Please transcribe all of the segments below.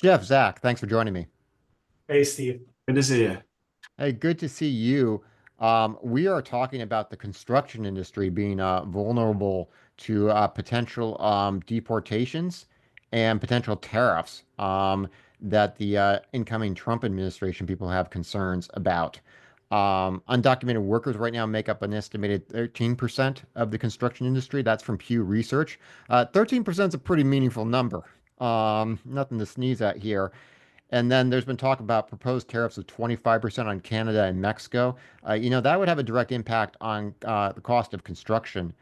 Jeff, Zach, thanks for joining me. Hey, Steve. Good to see you. Hey, good to see you. We are talking about the construction industry being vulnerable to potential deportations and potential tariffs that the incoming Trump administration people have concerns about. Undocumented workers right now make up an estimated 13% of the construction industry. That's from Pew Research. 13% is a pretty meaningful number. Nothing to sneeze at here. And then there's been talk about proposed tariffs of 25% on Canada and Mexico. That would have a direct impact on the cost of construction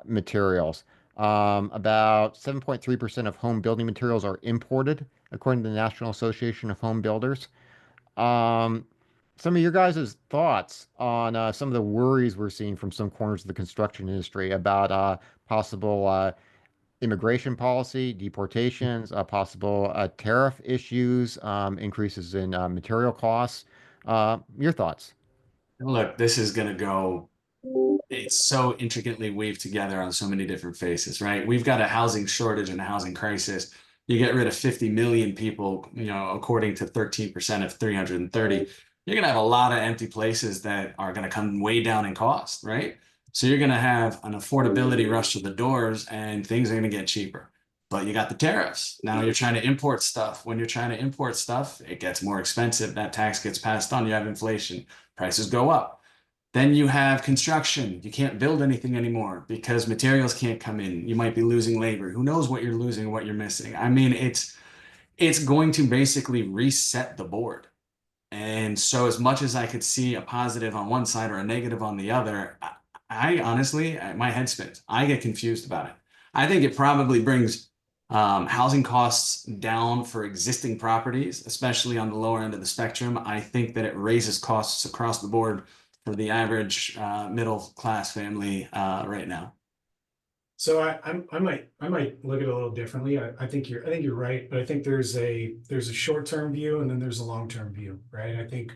materials. About 7.3% of home building materials are imported, according to the National Association of Home Builders. Um, some of your guys' thoughts on some of the worries we're seeing from some corners of the construction industry about possible immigration policy, deportations, possible tariff issues, increases in material costs. Your thoughts? Look, this is going to go, it's so intricately weaved together on so many different faces, right? We've got a housing shortage and a housing crisis. You get rid of 50 million people, according to 13% of 330, you're going to have a lot of empty places that are going to come way down in cost, right? So you're going to have an affordability rush to the doors and things are going to get cheaper. But you got the tariffs. Now you're trying to import stuff. When you're trying to import stuff, it gets more expensive. That tax gets passed on. You have inflation. Prices go up. Then you have construction. You can't build anything anymore because materials can't come in. You might be losing labor. Who knows what you're losing, what you're missing? I mean, it's going to basically reset the board. And so as much as I could see a positive on one side or a negative on the other, I honestly, my head spins. I get confused about it. I think it probably brings housing costs down for existing properties, especially on the lower end of the spectrum. I think that it raises costs across the board for the average middle class family right now. So I might look at it a little differently. I think you're right, but I think there's a short-term view and then there's a long-term view, right? I think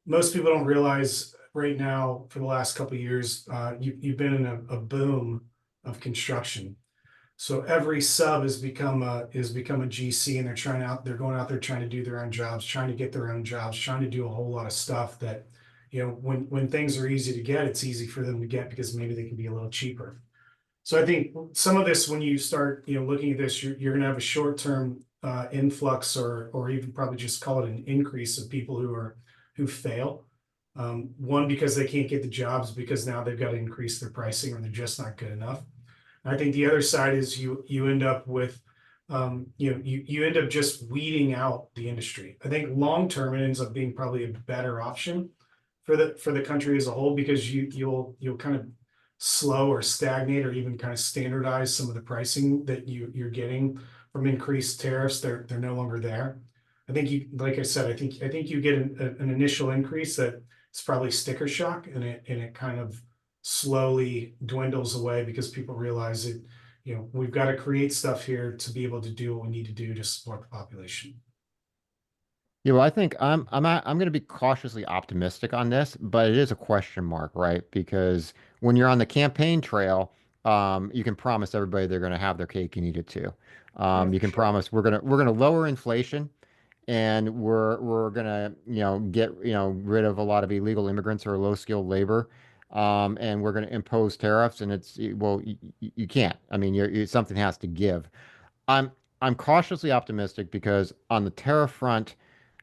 most people don't realize right now for the last couple of years, you've been in a boom of construction. So every sub has become a GC, and they're going out there trying to do their own jobs, trying to get their own jobs, trying to do a whole lot of stuff that, when things are easy to get, it's easy for them to get because maybe they can be a little cheaper. So I think some of this, when you start, looking at this, you're going to have a short-term influx, or even probably just call it an increase of people who fail. One, because they can't get the jobs because now they've got to increase their pricing or they're just not good enough. I think the other side is you end up with, you end up just weeding out the industry. I think long term it ends up being probably a better option for the country as a whole, because you'll kind of slow or stagnate or even kind of standardize some of the pricing that you're getting from increased tariffs. They're no longer there. I think like I said, I think you get an initial increase that it's probably sticker shock, and it kind of slowly dwindles away because people realize it. We've got to create stuff here to be able to do what we need to do to support the population. Yeah, well, I think I'm going to be cautiously optimistic on this, but it is a question mark, right? Because when you're on the campaign trail, you can promise everybody they're going to have their cake and eat it too. Yeah, You for can sure. promise we're gonna lower inflation, and we're gonna get rid of a lot of illegal immigrants or low skilled labor, and we're gonna impose tariffs, and well, you can't. I mean, something has to give. I'm I'm cautiously optimistic because on the tariff front,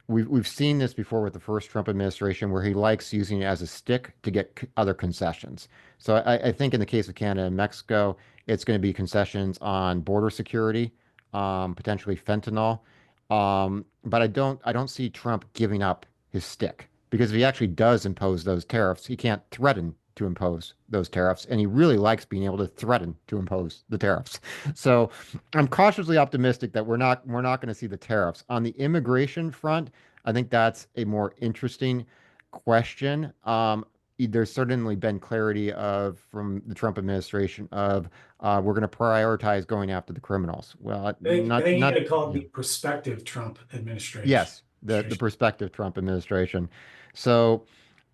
we've seen this before with the first Trump administration, where he likes using it as a stick to get other concessions. So I think in the case of Canada and Mexico, it's going to be concessions on border security, potentially fentanyl. But I don't see Trump giving up his stick, because if he actually does impose those tariffs, he can't threaten to impose those tariffs, and he really likes being able to threaten to impose the tariffs. So I'm cautiously optimistic that we're not going to see the tariffs. On the immigration front, I think that's a more interesting question. There's certainly been clarity from the Trump administration of we're going to prioritize going after the criminals. Well, I think you got not to call it yeah. the prospective Trump administration. Yes, the prospective Trump administration. So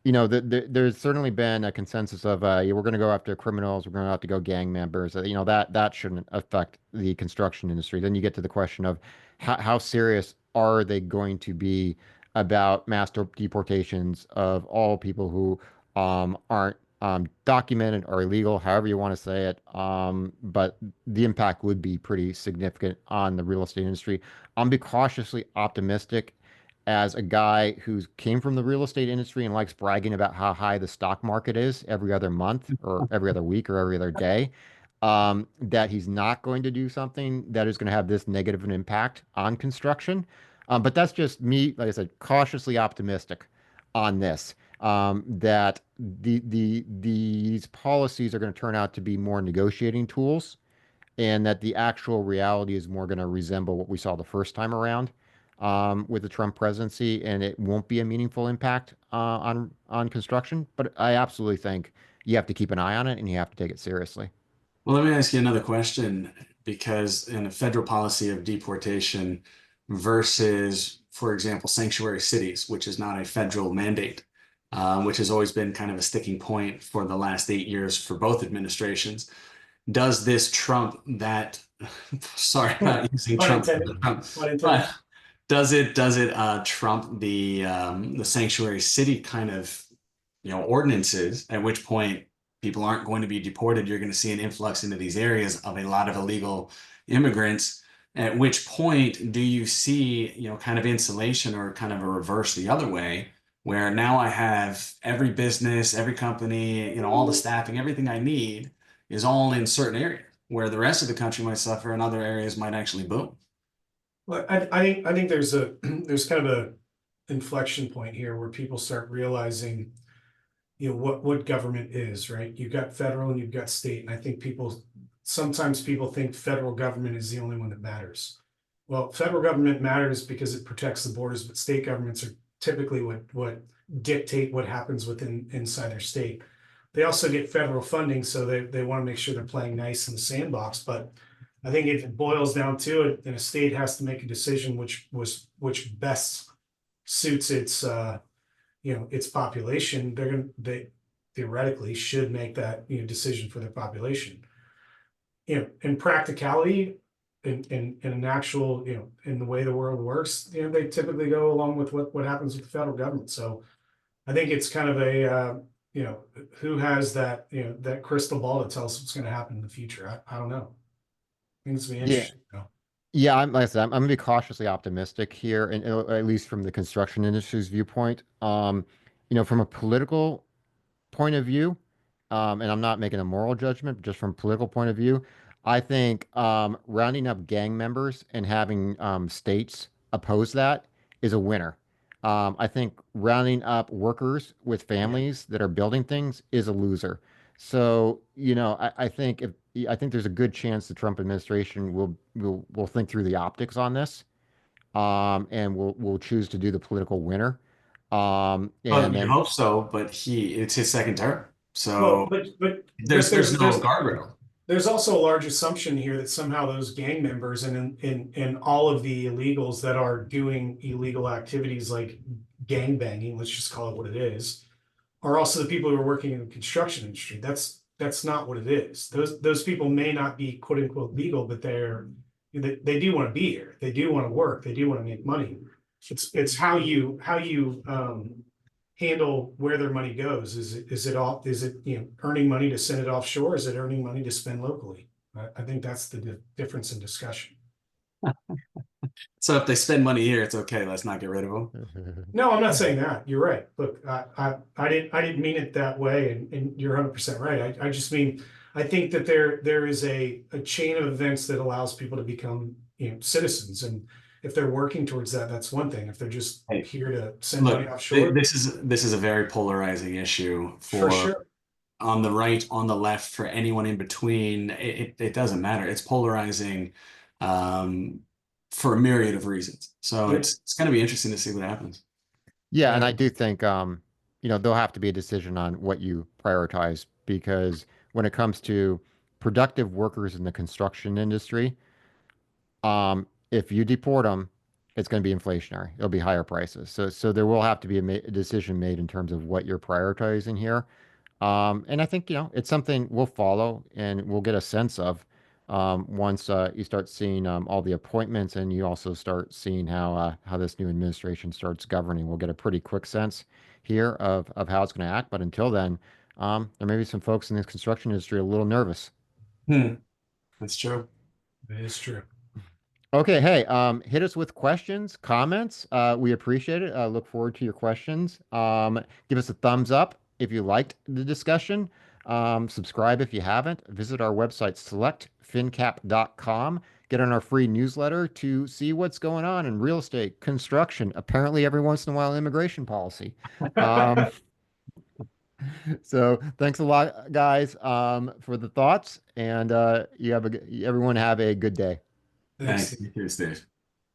there's certainly been a consensus of yeah, we're going to go after criminals, we're going to have to go gang members. That shouldn't affect the construction industry. Then you get to the question of how serious are they going to be about deportations of all people who aren't documented or illegal, however you want to say it. But the impact would be pretty significant on the real estate industry. I'm be cautiously optimistic as a guy who came from the real estate industry and likes bragging about how high the stock market is every other month or every other week or every other day, that he's not going to do something that is going to have this negative an impact on construction. But that's just me, like I said, cautiously optimistic on this. That these policies are going to turn out to be more negotiating tools and that the actual reality is more going to resemble what we saw the first time around with the Trump presidency, and it won't be a meaningful impact on construction. But I absolutely think you have to keep an eye on it and you have to take it seriously. Well, let me ask you another question because in a federal policy of deportation versus, for example, sanctuary cities, which is not a federal mandate, which has always been kind of a sticking point for the last 8 years for both administrations. Does this trump that, sorry about using Pun Trump, intended. Trump, Pun intended. but does it trump the sanctuary city kind of ordinances, at which point people aren't going to be deported. You're going to see an influx into these areas of a lot of illegal immigrants. At which point do you see, kind of insulation or kind of a reverse the other way, where now I have every business, every company, all the staffing, everything I need is all in certain areas, where the rest of the country might suffer and other areas might actually boom. Well, I think there's a there's kind of a inflection point here where people start realizing, what government is, right? You've got federal and you've got state, and I think sometimes people think federal government is the only one that matters. Well, federal government matters because it protects the borders, but state governments are typically what dictate what happens inside their state. They also get federal funding, so they want to make sure they're playing nice in the sandbox. But I think if it boils down to it, then a state has to make a decision which best suits its population. They theoretically should make that decision for their population. In practicality, in an actual, in the way the world works, they typically go along with what happens with the federal government. So I think it's kind of who has that crystal ball to tell us what's going to happen in the future. I don't know. I think it's gonna be Yeah. interesting. Yeah, like I said, I'm going to be cautiously optimistic here, and at least from the construction industry's viewpoint. From a political point of view, and I'm not making a moral judgment, but just from a political point of view, I think rounding up gang members and having states oppose that is a winner. I think rounding up workers with Yeah. families that are building things is a loser. So, I think there's a good chance the Trump administration will think through the optics on this, and will choose to do the political winner. Well, And you then hope so, but it's his second term. Well, So but there's no guardrail. there's also a large assumption here that somehow those gang members and all of the illegals that are doing illegal activities like gang banging, let's just call it what it is, are also the people who are working in the construction industry. That's not what it is. Those people may not be quote unquote legal, but they do want to be here. They do want to work. They do want to make money. It's how you handle where their money goes. Is it earning money to send it offshore? Is it earning money to spend locally? I think that's the difference in discussion. So if they spend money here, it's okay. Let's not get rid of them. No, I'm not saying that. You're right. Look, I didn't mean it that way, and you're 100% right. I just mean I think that there is a chain of events that allows people to become citizens, and if they're working towards that, that's one thing. If they're just Hey, here to send money look, offshore, this is a very polarizing issue for for sure. on the right, on the left, for anyone in between. It doesn't matter. It's polarizing um, for a myriad of reasons. So Yep. it's going to be interesting to see what happens. yeah, and Yeah. I do think there'll have to be a decision on what you prioritize because when it comes to productive workers in the construction industry, if you deport them, it's going to be inflationary. It'll be higher prices. So there will have to be a decision made in terms of what you're prioritizing here. And I think, it's something we'll follow and we'll get a sense of once you start seeing all the appointments and you also start seeing how this new administration starts governing. We'll get a pretty quick sense here of how it's going to act. But until then, there may be some folks in the construction industry a little nervous. Hmm, that's true. That is true. Okay, hey, hit us with questions, comments. We appreciate it. Look forward to your questions. Give us a thumbs up if you liked the discussion. Subscribe if you haven't. Visit our website, selectfincap.com. Get on our free newsletter to see what's going on in real estate, construction, apparently every once in a while, immigration policy. Um, so thanks a lot, guys, for the thoughts, and everyone have a good day. Thanks, Thanks. Steve. You too, Steve.